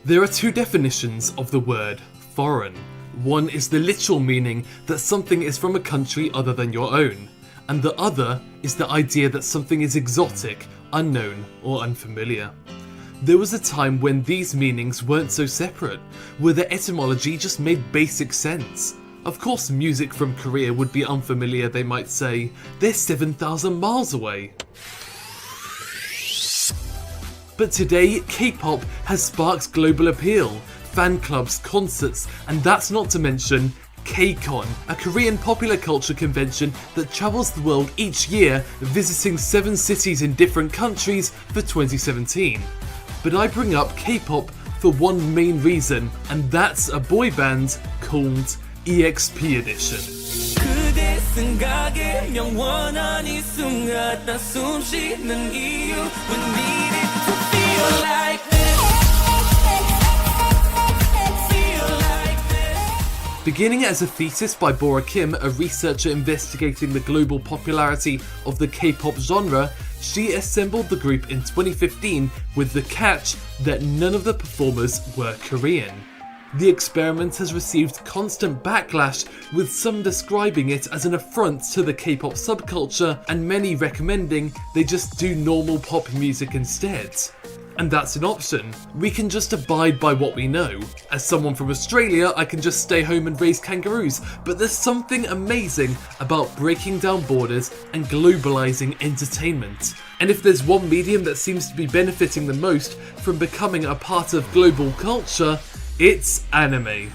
There are two definitions of the word foreign. One is the literal meaning that something is from a country other than your own, and the other is the idea that something is exotic, unknown, or unfamiliar. There was a time when these meanings weren't so separate, where the etymology just made basic sense. Of course, music from Korea would be unfamiliar, they might say. They're 7,000 miles away. But today, K-pop has sparked global appeal, fan clubs, concerts, and that's not to mention K-Con, a Korean popular culture convention that travels the world each year, visiting 7 cities in different countries for 2017. But I bring up K-pop for one main reason, and that's a boy band called EXP Edition. Beginning as a thesis by Bora Kim, a researcher investigating the global popularity of the K-pop genre, she assembled the group in 2015 with the catch that none of the performers were Korean. The experiment has received constant backlash, with some describing it as an affront to the K-pop subculture and many recommending they just do normal pop music instead. And that's an option. We can just abide by what we know. As someone from Australia, I can just stay home and raise kangaroos, but there's something amazing about breaking down borders and globalizing entertainment. And if there's one medium that seems to be benefiting the most from becoming a part of global culture, it's anime.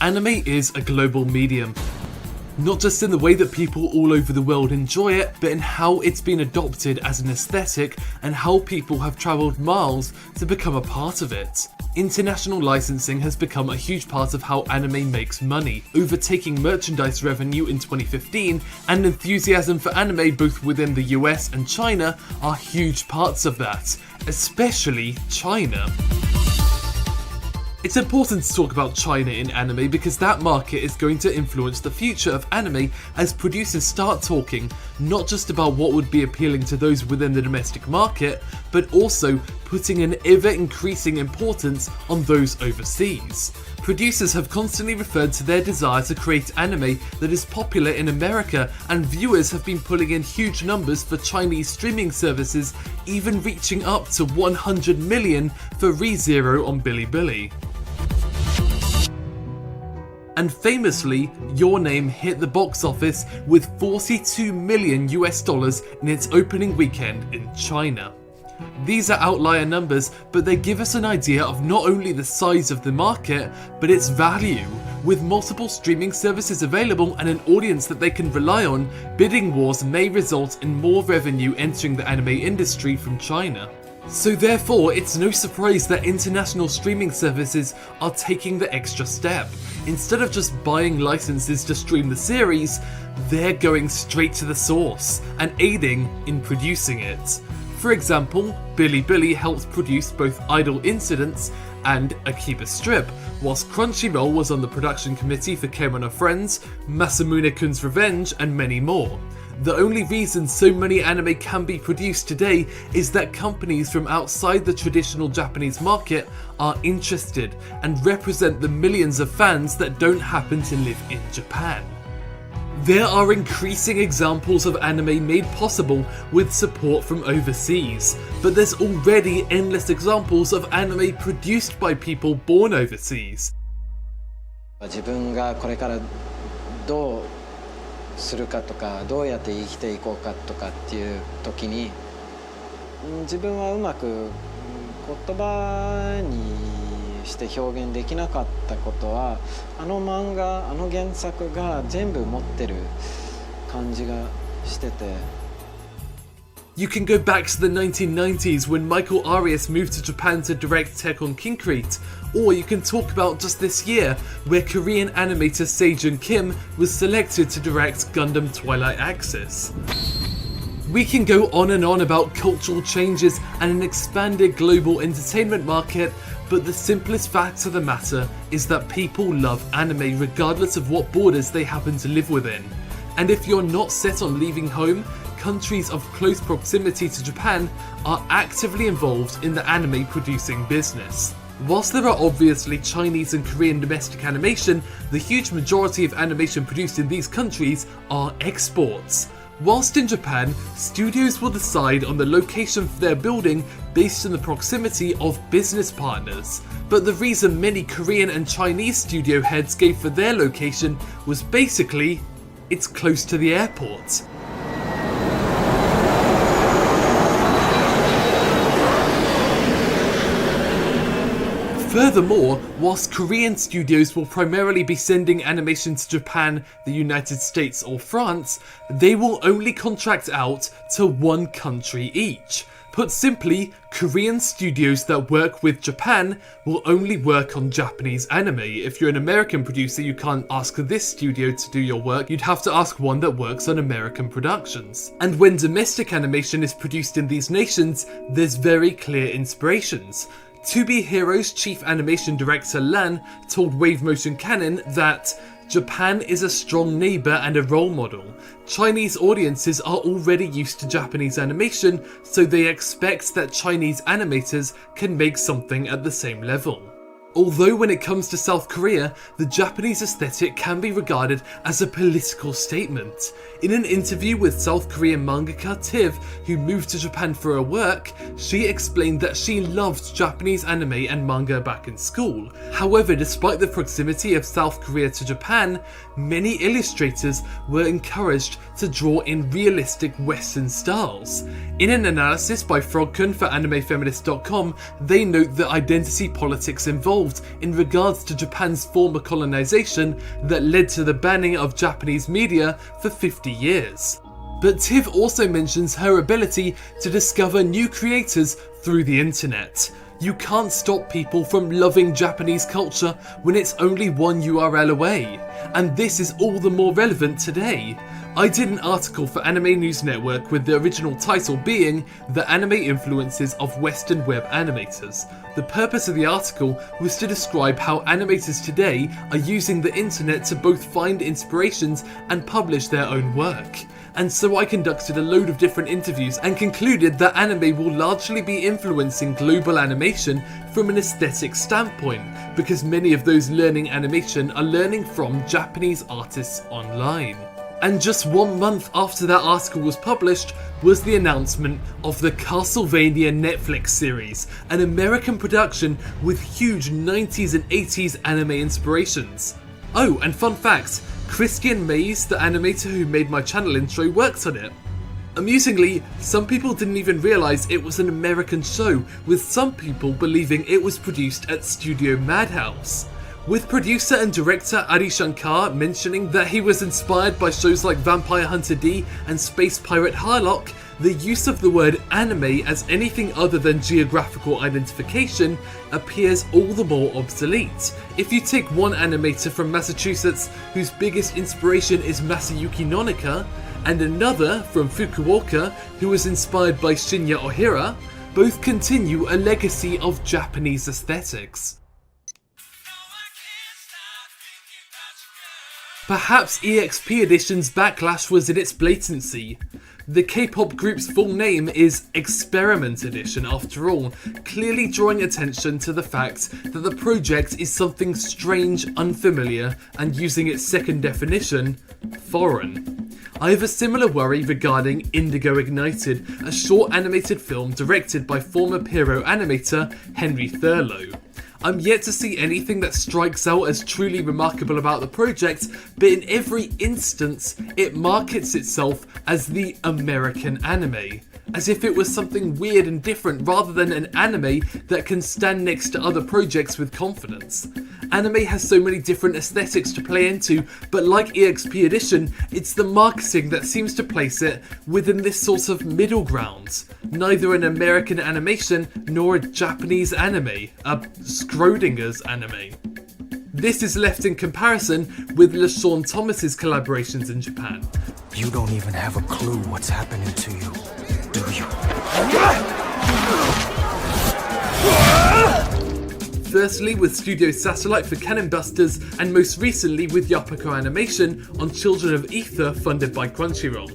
Anime is a global medium, not just in the way that people all over the world enjoy it, but in how it's been adopted as an aesthetic and how people have travelled miles to become a part of it. International licensing has become a huge part of how anime makes money, overtaking merchandise revenue in 2015, and enthusiasm for anime both within the US and China are huge parts of that, especially China. It's important to talk about China in anime because that market is going to influence the future of anime as producers start talking not just about what would be appealing to those within the domestic market, but also putting an ever-increasing importance on those overseas. Producers have constantly referred to their desire to create anime that is popular in America, and viewers have been pulling in huge numbers for Chinese streaming services, even reaching up to 100 million for ReZero on Bilibili. And famously, Your Name hit the box office with $42 million in its opening weekend in China. These are outlier numbers, but they give us an idea of not only the size of the market, but its value. With multiple streaming services available and an audience that they can rely on, bidding wars may result in more revenue entering the anime industry from China. So therefore, it's no surprise that international streaming services are taking the extra step. Instead of just buying licenses to stream the series, they're going straight to the source and aiding in producing it. For example, Bilibili helped produce both Idol Incidents and Akiba Strip, whilst Crunchyroll was on the production committee for Kemono Friends, Masamune-kun's Revenge, and many more. The only reason so many anime can be produced today is that companies from outside the traditional Japanese market are interested and represent the millions of fans that don't happen to live in Japan. There are increasing examples of anime made possible with support from overseas, but there's already endless examples of anime produced by people born overseas. 自分がこれからどうするかとか、どうやって生きていこうかとかっていう時に、自分はうまく言葉にして表現できなかったことは、あの漫画、あの原作が全部持ってる感じがしてて。You can go back to the 1990s when Michael Arias moved to Japan to direct Tekkon Kincrete, or you can talk about just this year where Korean animator Sejun Kim was selected to direct Gundam Twilight Axis. We can go on and on about cultural changes and an expanded global entertainment market, but the simplest fact of the matter is that people love anime regardless of what borders they happen to live within. And if you're not set on leaving home, countries of close proximity to Japan are actively involved in the anime producing business. Whilst there are obviously Chinese and Korean domestic animation, the huge majority of animation produced in these countries are exports. Whilst in Japan, studios will decide on the location for their building based on the proximity of business partners. But the reason many Korean and Chinese studio heads gave for their location was basically, it's close to the airport. Furthermore, whilst Korean studios will primarily be sending animation to Japan, the United States or France, they will only contract out to one country each. Put simply, Korean studios that work with Japan will only work on Japanese anime. If you're an American producer, you can't ask this studio to do your work, you'd have to ask one that works on American productions. And when domestic animation is produced in these nations, there's very clear inspirations. To Be Hero's chief animation director Lan told Wave Motion Canon that Japan is a strong neighbour and a role model. Chinese audiences are already used to Japanese animation, so they expect that Chinese animators can make something at the same level. Although when it comes to South Korea, the Japanese aesthetic can be regarded as a political statement. In an interview with South Korean mangaka Tiv, who moved to Japan for her work, she explained that she loved Japanese anime and manga back in school. However, despite the proximity of South Korea to Japan, many illustrators were encouraged to draw in realistic Western styles. In an analysis by Frogkun for AnimeFeminist.com, they note the identity politics involved in regards to Japan's former colonization that led to the banning of Japanese media for 50 years. But Tiv also mentions her ability to discover new creators through the internet. You can't stop people from loving Japanese culture when it's only one URL away, and this is all the more relevant today. I did an article for Anime News Network with the original title being The Anime Influences of Western Web Animators. The purpose of the article was to describe how animators today are using the internet to both find inspirations and publish their own work. And so I conducted a load of different interviews and concluded that anime will largely be influencing global animation from an aesthetic standpoint, because many of those learning animation are learning from Japanese artists online. And just 1 month after that article was published was the announcement of the Castlevania Netflix series, an American production with huge 90s and 80s anime inspirations. Oh, and fun fact, Christian Mays, the animator who made my channel intro, worked on it. Amusingly, some people didn't even realise it was an American show, with some people believing it was produced at Studio Madhouse. With producer and director Adi Shankar mentioning that he was inspired by shows like Vampire Hunter D and Space Pirate Harlock, the use of the word anime as anything other than geographical identification appears all the more obsolete. If you take one animator from Massachusetts whose biggest inspiration is Masayuki Nonika, and another from Fukuoka who was inspired by Shinya Ohira, both continue a legacy of Japanese aesthetics. Perhaps EXP Edition's backlash was in its blatancy. The K-pop group's full name is Experiment Edition after all, clearly drawing attention to the fact that the project is something strange, unfamiliar, and using its second definition, foreign. I have a similar worry regarding Indigo Ignited, a short animated film directed by former Pyro animator Henry Thurlow. I'm yet to see anything that strikes out as truly remarkable about the project, but in every instance, it markets itself as the American anime, as if it was something weird and different rather than an anime that can stand next to other projects with confidence. Anime has so many different aesthetics to play into, but like EXP Edition, it's the marketing that seems to place it within this sort of middle ground. Neither an American animation nor a Japanese anime, a Schrodinger's anime. This is left in comparison with LeSean Thomas's collaborations in Japan. You don't even have a clue what's happening to you, do you? Firstly with Studio Satellite for Cannon Busters, and most recently with Yapako Animation on Children of Ether funded by Crunchyroll.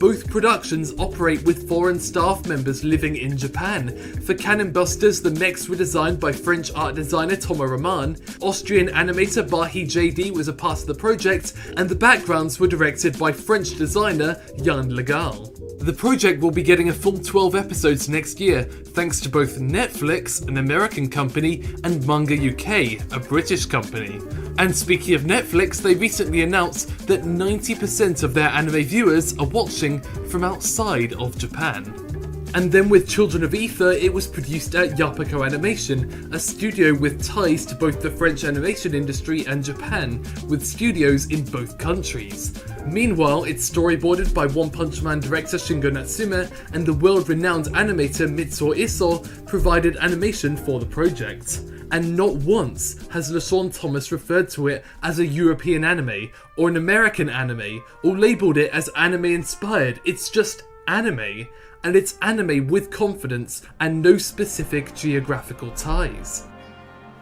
Both productions operate with foreign staff members living in Japan. For Cannon Busters, the mechs were designed by French art designer Thomas Raman, Austrian animator Bahi JD was a part of the project, and the backgrounds were directed by French designer Yann Legal. The project will be getting a full 12 episodes next year, thanks to both Netflix, an American company, and Manga UK, a British company. And speaking of Netflix, they recently announced that 90% of their anime viewers are watching from outside of Japan. And then with Children of Ether, it was produced at Yapako Animation, a studio with ties to both the French animation industry and Japan, with studios in both countries. Meanwhile, it's storyboarded by One Punch Man director Shingo Natsume, and the world-renowned animator Mitsuo Iso provided animation for the project. And not once has LeSean Thomas referred to it as a European anime, or an American anime, or labelled it as anime-inspired. It's just anime. And it's anime with confidence and no specific geographical ties.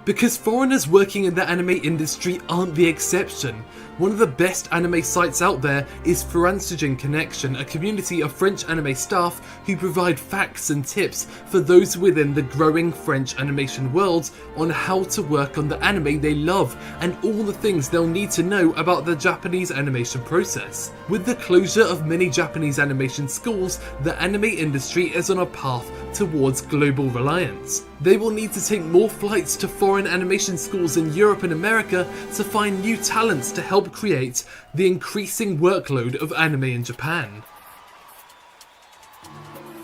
Because foreigners working in the anime industry aren't the exception. One of the best anime sites out there is Fransijin Connection, a community of French anime staff who provide facts and tips for those within the growing French animation world on how to work on the anime they love and all the things they'll need to know about the Japanese animation process. With the closure of many Japanese animation schools, the anime industry is on a path towards global reliance. They will need to take more flights to foreign animation schools in Europe and America to find new talents to help create the increasing workload of anime in Japan.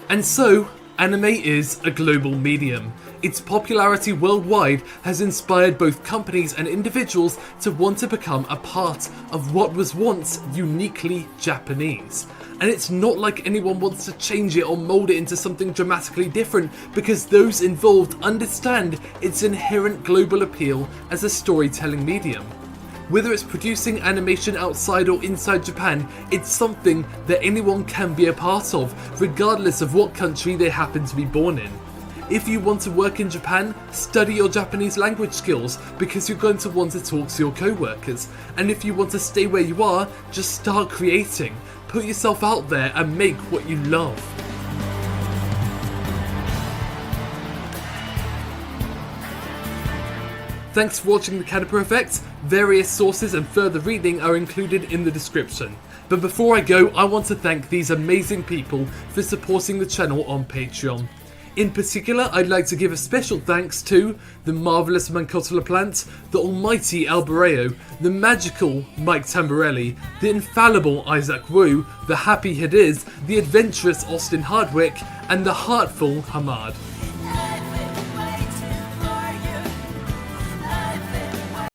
And so, anime is a global medium. Its popularity worldwide has inspired both companies and individuals to want to become a part of what was once uniquely Japanese. And it's not like anyone wants to change it or mould it into something dramatically different, because those involved understand its inherent global appeal as a storytelling medium. Whether it's producing animation outside or inside Japan, it's something that anyone can be a part of, regardless of what country they happen to be born in. If you want to work in Japan, study your Japanese language skills, because you're going to want to talk to your co-workers. And if you want to stay where you are, just start creating. Put yourself out there and make what you love. Thanks for watching the Canipa Effect. Various sources and further reading are included in the description. But before I go, I want to thank these amazing people for supporting the channel on Patreon. In particular, I'd like to give a special thanks to the marvellous Mancotula Plant, the almighty Albareo, the magical Mike Tamborelli, the infallible Isaac Wu, the happy Hadiz, the adventurous Austin Hardwick, and the heartful Hamad.